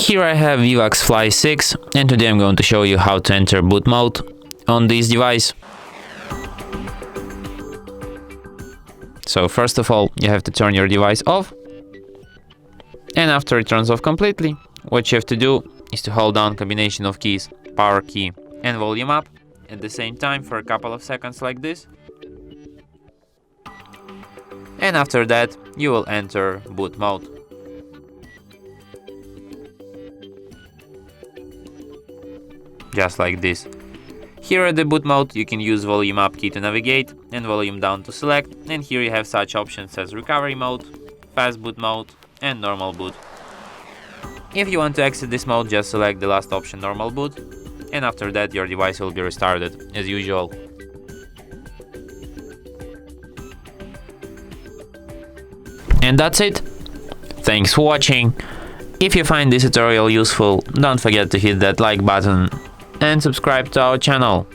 Here I have Vivax Fly 6, and today I'm going to show you how to enter boot mode on this device. So first of all, you have to turn your device off, and after it turns off completely, what you have to do is to hold down combination of keys, power key and volume up at the same time for a couple of seconds like this. And after that, you will enter boot mode. Just like this. Here at the boot mode, you can use volume up key to navigate and volume down to select, and here you have such options as recovery mode, fast boot mode and normal boot. If you want to exit this mode, just select the last option, normal boot, and after that your device will be restarted as usual. And that's it. Thanks for watching. If you find this tutorial useful, don't forget to hit that like button and subscribe to our channel.